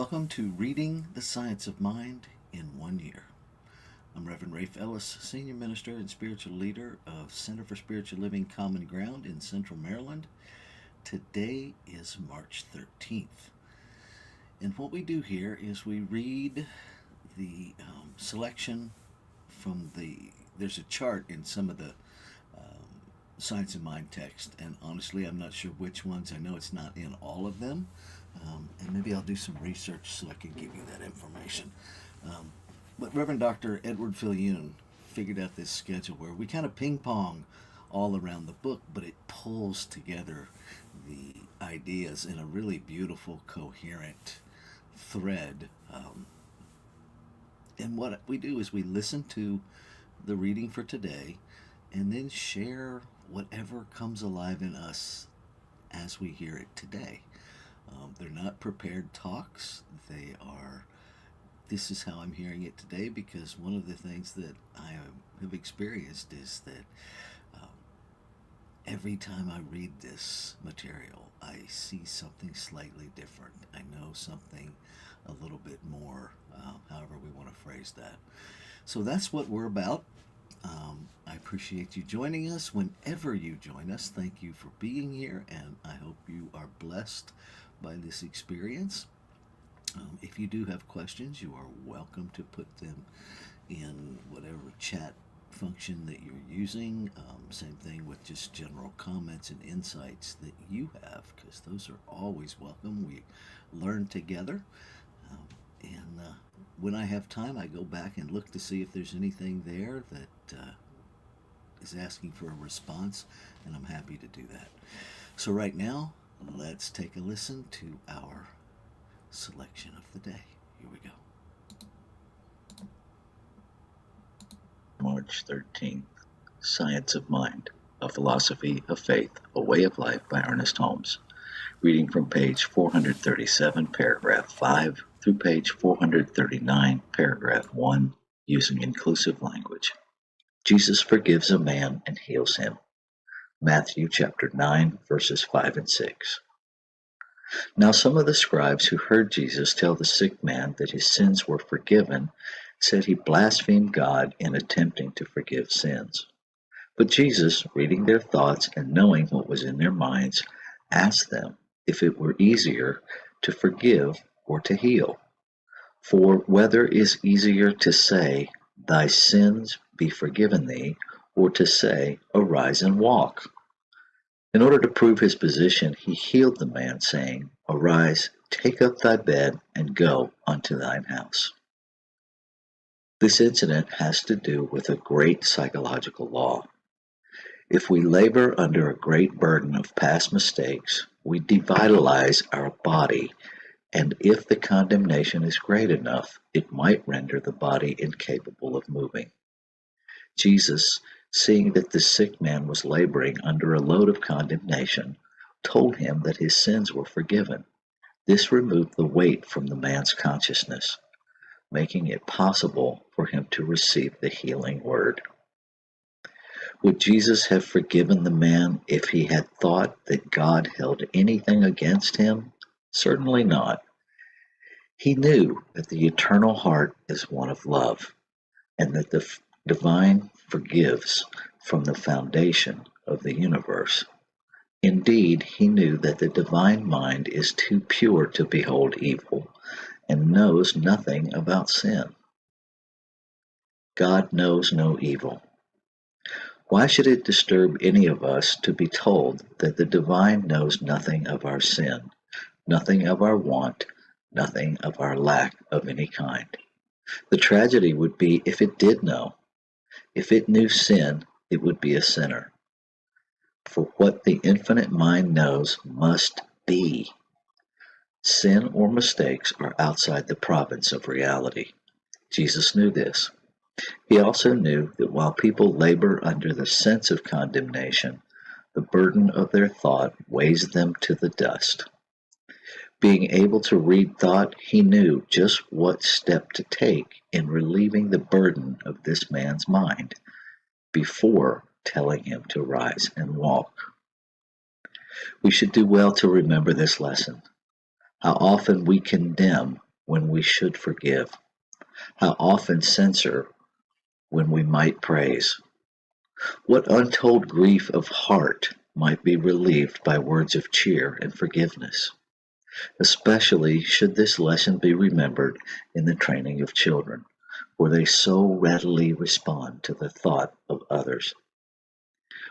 Welcome to Reading the Science of Mind in 1 Year. I'm Reverend Rafe Ellis, Senior Minister and Spiritual Leader of Center for Spiritual Living Common Ground in Central Maryland. Today is March 13th. And what we do here is we read the selection from there's a chart in some of the Science of Mind text, and honestly, I'm not sure which ones. I know it's not in all of them, and maybe I'll do some research so I can give you that information. But Reverend Dr. Edward Viljoen figured out this schedule where we kind of ping pong all around the book, but it pulls together the ideas in a really beautiful, coherent thread. And what we do is we listen to the reading for today and then share whatever comes alive in us as we hear it today. They're not prepared talks. This is how I'm hearing it today, because one of the things that I have experienced is that every time I read this material, I see something slightly different. I know something a little bit more, however we want to phrase that. So that's what we're about. I appreciate you joining us whenever you join us. Thank you for being here, and I hope you are blessed by this experience. If you do have questions, you are welcome to put them in whatever chat function that you're using. Same thing with just general comments and insights that you have, because those are always welcome. We learn together. And when I have time, I go back and look to see if there's anything there that is asking for a response, and I'm happy to do that. So right now, let's take a listen to our selection of the day. Here we go. March 13th, Science of Mind, A Philosophy of Faith, A Way of Life by Ernest Holmes. Reading from page 437, paragraph 5, through page 439, paragraph 1, using inclusive language. Jesus forgives a man and heals him. Matthew chapter 9, verses 5 and 6. Now some of the scribes who heard Jesus tell the sick man that his sins were forgiven said he blasphemed God in attempting to forgive sins. But Jesus, reading their thoughts and knowing what was in their minds, asked them if it were easier to forgive or to heal. For whether is easier to say, "Thy sins be forgiven thee," or to say, "Arise and walk"? In order to prove his position, he healed the man, saying, "Arise, take up thy bed, and go unto thine house." This incident has to do with a great psychological law. If we labor under a great burden of past mistakes, we devitalize our body, and if the condemnation is great enough, it might render the body incapable of moving. Jesus, seeing that the sick man was laboring under a load of condemnation, told him that his sins were forgiven. This removed the weight from the man's consciousness, making it possible for him to receive the healing word. Would Jesus have forgiven the man if he had thought that God held anything against him? Certainly not. He knew that the eternal heart is one of love, and that the divine forgives from the foundation of the universe. Indeed, he knew that the divine mind is too pure to behold evil, and knows nothing about sin. God knows no evil. Why should it disturb any of us to be told that the divine knows nothing of our sin, nothing of our want, nothing of our lack of any kind? The tragedy would be if it did know. If it knew sin, it would be a sinner. For what the infinite mind knows must be. Sin or mistakes are outside the province of reality. Jesus knew this. He also knew that while people labor under the sense of condemnation, the burden of their thought weighs them to the dust. Being able to read thought, he knew just what step to take in relieving the burden of this man's mind before telling him to rise and walk. We should do well to remember this lesson. How often we condemn when we should forgive? How often censor when we might praise? What untold grief of heart might be relieved by words of cheer and forgiveness? Especially should this lesson be remembered in the training of children, where they so readily respond to the thought of others.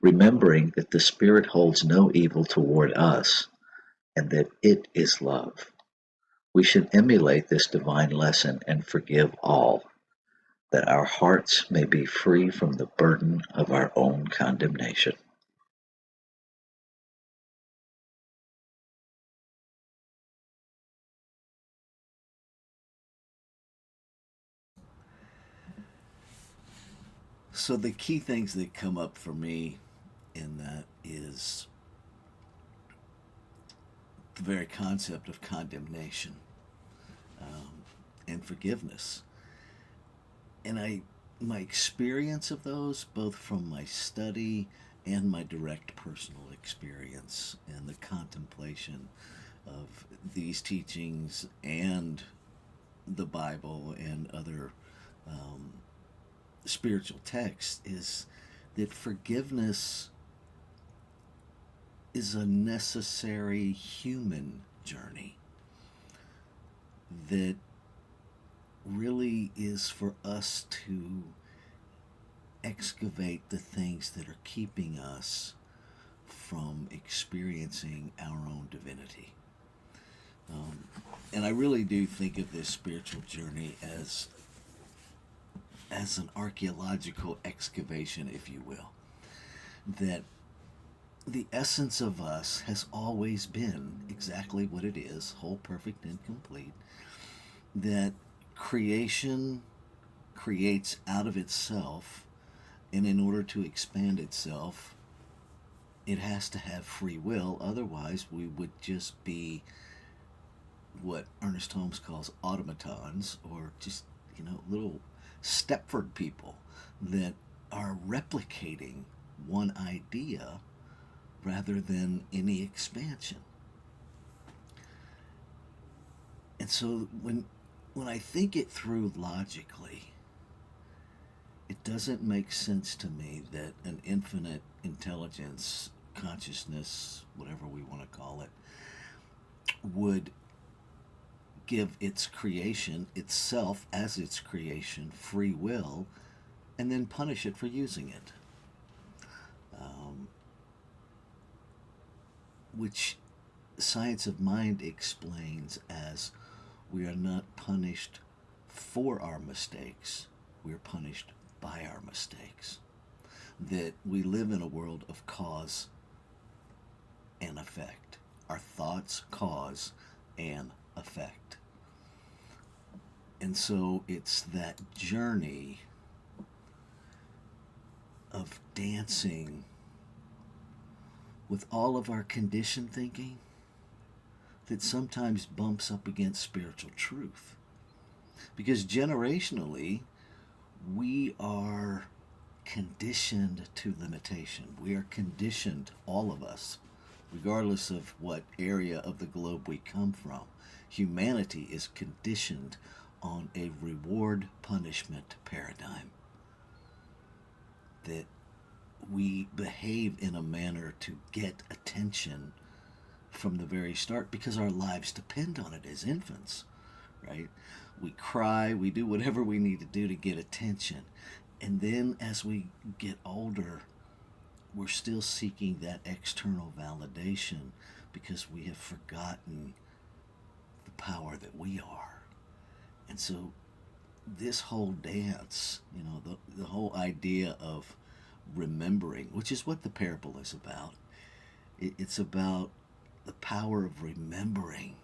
Remembering that the Spirit holds no evil toward us and that it is love, we should emulate this divine lesson and forgive all, that our hearts may be free from the burden of our own condemnation. So the key things that come up for me in that is the very concept of condemnation and forgiveness. And my experience of those, both from my study and my direct personal experience and the contemplation of these teachings and the Bible and other um, spiritual texts, is that forgiveness is a necessary human journey that really is for us to excavate the things that are keeping us from experiencing our own divinity. Um, and I really do think of this spiritual journey as an archaeological excavation, if you will. That the essence of us has always been exactly what it is, whole, perfect, and complete. That creation creates out of itself, and in order to expand itself, it has to have free will. Otherwise, we would just be what Ernest Holmes calls automatons, or just, little Stepford people that are replicating one idea rather than any expansion. And so when I think it through logically, it doesn't make sense to me that an infinite intelligence, consciousness, whatever we want to call it, would give its creation, itself as its creation, free will, and then punish it for using it. Um, which science of mind explains as we are not punished for our mistakes, we are punished by our mistakes. That we live in a world of cause and effect. Our thoughts cause and effect. And so it's that journey of dancing with all of our conditioned thinking that sometimes bumps up against spiritual truth. Because generationally, we are conditioned to limitation. We are conditioned, all of us, regardless of what area of the globe we come from. Humanity is conditioned on a reward punishment paradigm. That we behave in a manner to get attention from the very start because our lives depend on it as infants, right? We cry, we do whatever we need to do to get attention. And then as we get older, we're still seeking that external validation because we have forgotten the power that we are. And so this whole dance, the whole idea of remembering, which is what the parable is about, it's about the power of remembering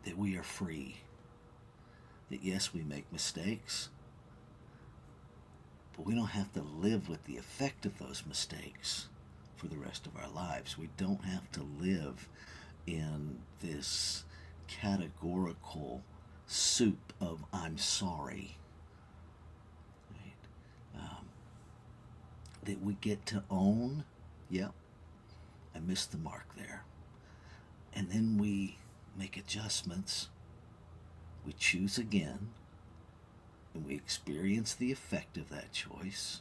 that we are free. That yes, we make mistakes, but we don't have to live with the effect of those mistakes for the rest of our lives. We don't have to live in this categorical soup of I'm sorry. Right? That we get to own, yep, I missed the mark there. And then we make adjustments, we choose again, and we experience the effect of that choice.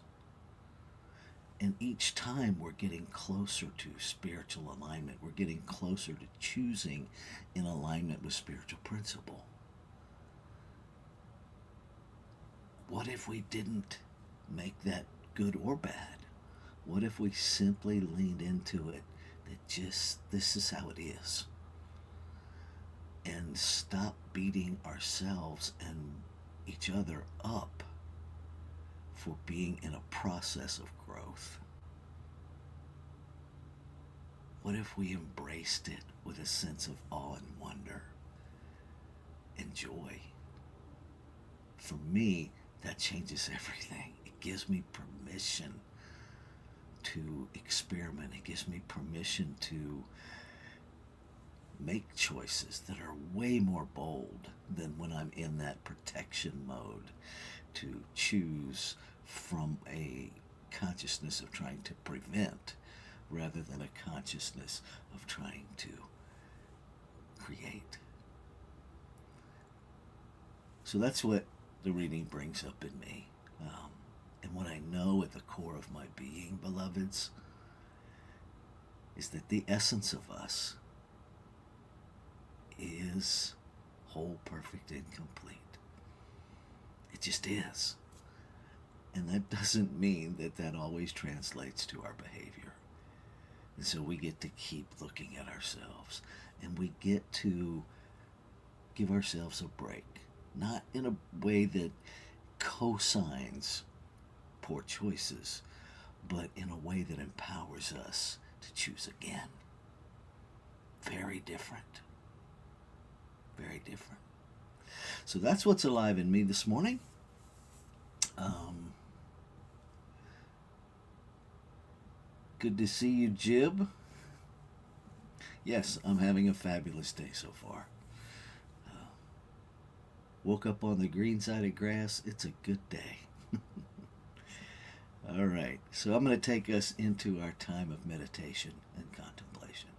And each time we're getting closer to spiritual alignment. We're getting closer to choosing in alignment with spiritual principle. What if we didn't make that good or bad? What if we simply leaned into it that just this is how it is? And stop beating ourselves and each other up for being in a process of growth. What if we embraced it with a sense of awe and wonder and joy? For me, that changes everything. It gives me permission to experiment. It gives me permission to make choices that are way more bold than when I'm in that protection mode, to choose from a consciousness of trying to prevent rather than a consciousness of trying to create. So that's what the reading brings up in me. And what I know at the core of my being, beloveds, is that the essence of us is whole, perfect, and complete. It just is. And that doesn't mean that that always translates to our behavior. And so we get to keep looking at ourselves, and we get to give ourselves a break. Not in a way that cosigns poor choices, but in a way that empowers us to choose again. Very different. Very different. So that's what's alive in me this morning. Good to see you, Jib. Yes, I'm having a fabulous day so far. Woke up on the green side of grass. It's a good day. All right, so I'm going to take us into our time of meditation and contemplation.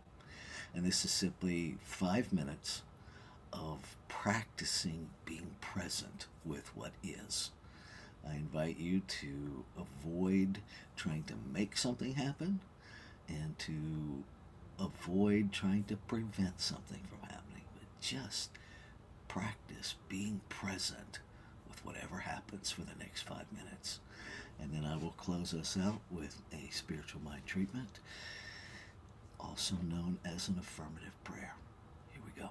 And this is simply 5 minutes of practicing being present with what is. I invite you to avoid trying to make something happen and to avoid trying to prevent something from happening, but just practice being present with whatever happens for the next 5 minutes. And then I will close us out with a spiritual mind treatment, also known as an affirmative prayer. Here we go.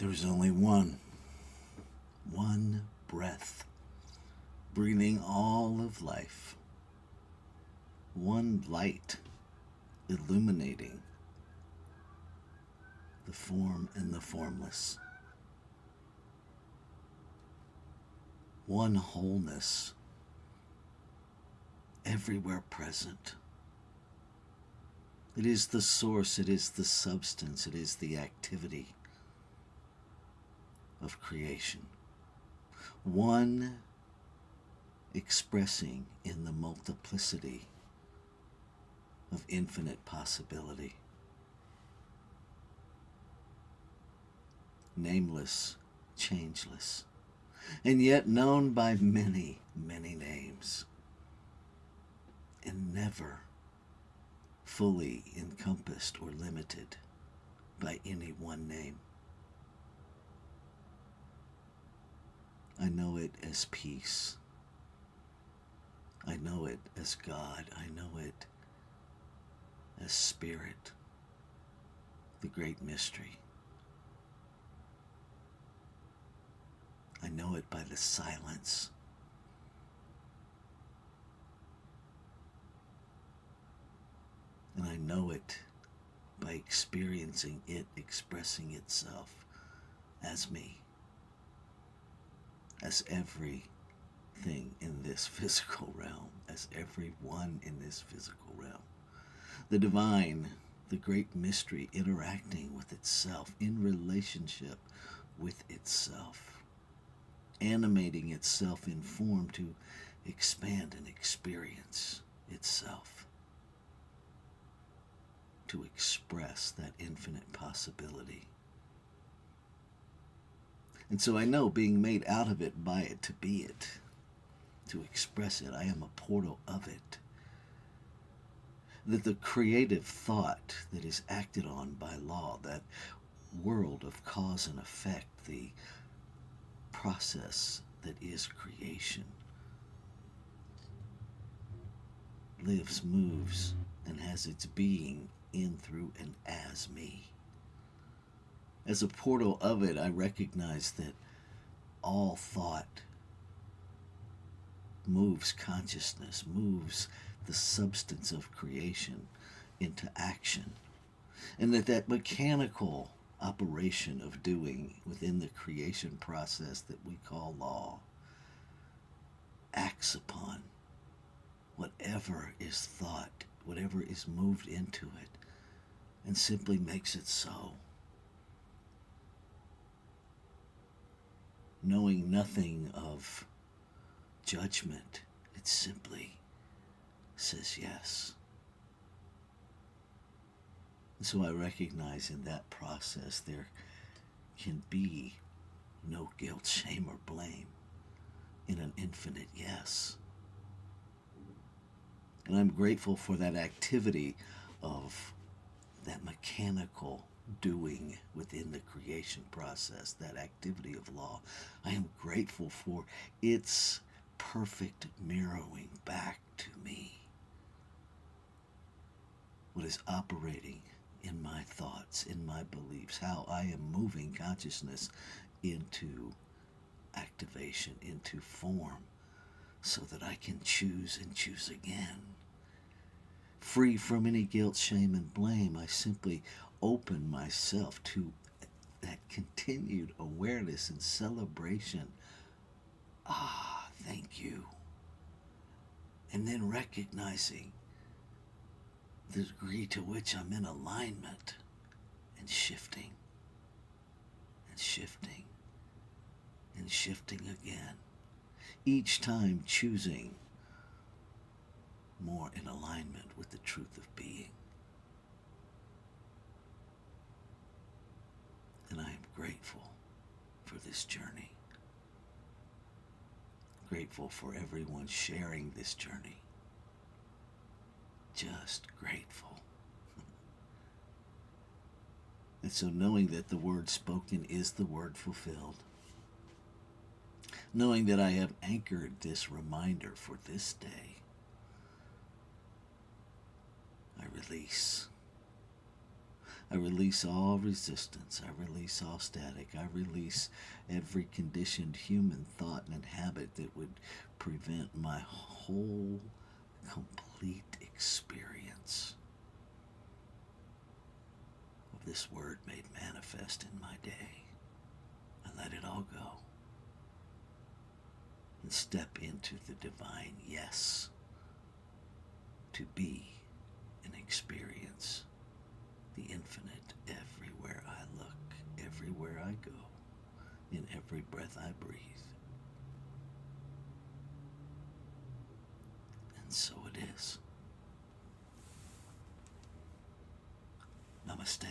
There's only one breath, breathing all of life, one light illuminating the form and the formless, one wholeness everywhere present. It is the source, it is the substance, it is the activity of creation. One expressing in the multiplicity of infinite possibility. Nameless, changeless, and yet known by many, many names, and never fully encompassed or limited by any one name. I know it as peace. I know it as God. I know it as Spirit, the great mystery. I know it by the silence. And I know it by experiencing it expressing itself as me, as everything in this physical realm, as everyone in this physical realm. The divine, the great mystery interacting with itself, in relationship with itself, animating itself in form to expand and experience itself, to express that infinite possibility. And so I know, being made out of it, by it, to be it, to express it, I am a portal of it. That the creative thought that is acted on by law, that world of cause and effect, the process that is creation, lives, moves, and has its being in, through, and as me. As a portal of it, I recognize that all thought moves consciousness, moves the substance of creation into action. And that mechanical operation of doing within the creation process that we call law acts upon whatever is thought, whatever is moved into it, and simply makes it so. Knowing nothing of judgment, it simply says yes. And so I recognize in that process there can be no guilt, shame, or blame in an infinite yes. And I'm grateful for that activity of that mechanical doing within the creation process, that activity of law. I am grateful for its perfect mirroring back to me. What is operating in my thoughts, in my beliefs, how I am moving consciousness into activation, into form, so that I can choose and choose again. Free from any guilt, shame, and blame, I simply open myself to that continued awareness and celebration. Ah, thank you. And then recognizing the degree to which I'm in alignment, and shifting and shifting and shifting again. Each time choosing more in alignment with the truth of being. And I am grateful for this journey. Grateful for everyone sharing this journey. Just grateful. And so knowing that the word spoken is the word fulfilled. Knowing that I have anchored this reminder for this day, I release. I release all resistance. I release all static. I release every conditioned human thought and habit that would prevent my whole, complete experience of this word made manifest in my day. I let it all go and step into the divine yes to be and experience the infinite everywhere I look, everywhere I go, in every breath I breathe. And so it is. Namaste.